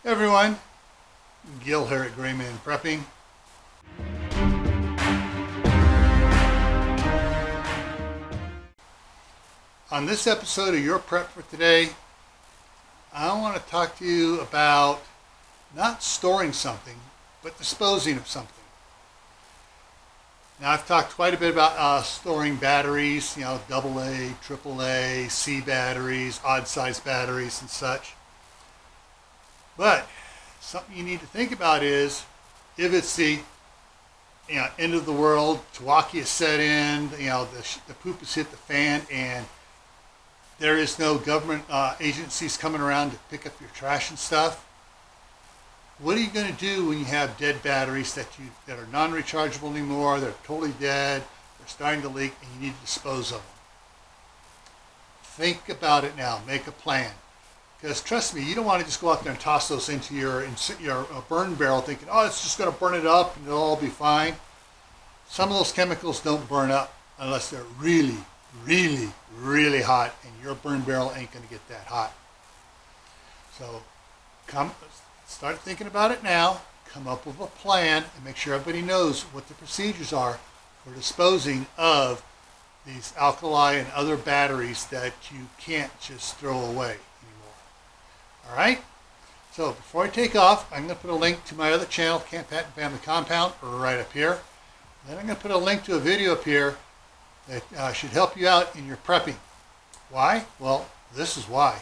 Hey everyone, Gil here at Grayman Prepping. On this episode of Your Prep for Today, I want to talk to you about not storing something, but disposing of something. Now I've talked quite a bit about storing batteries, AA, AAA, C batteries, odd size batteries and such. But something you need to think about is if it's the end of the world, Tawaki has set in, the poop has hit the fan, and there is no government agencies coming around to pick up your trash and stuff. What are you going to do when you have dead batteries that are non-rechargeable anymore? They're totally dead. They're starting to leak, and you need to dispose of them. Think about it now. Make a plan. Because trust me, you don't want to just go out there and toss those into your burn barrel thinking, oh, it's just going to burn it up and it'll all be fine. Some of those chemicals don't burn up unless they're really, really, really hot, and your burn barrel ain't going to get that hot. So start thinking about it now. Come up with a plan and make sure everybody knows what the procedures are for disposing of these alkali and other batteries that you can't just throw away. All right, so before I take off, I'm going to put a link to my other channel, Camp Pat and Family Compound, right up here. Then I'm going to put a link to a video up here that should help you out in your prepping. Why? Well, this is why.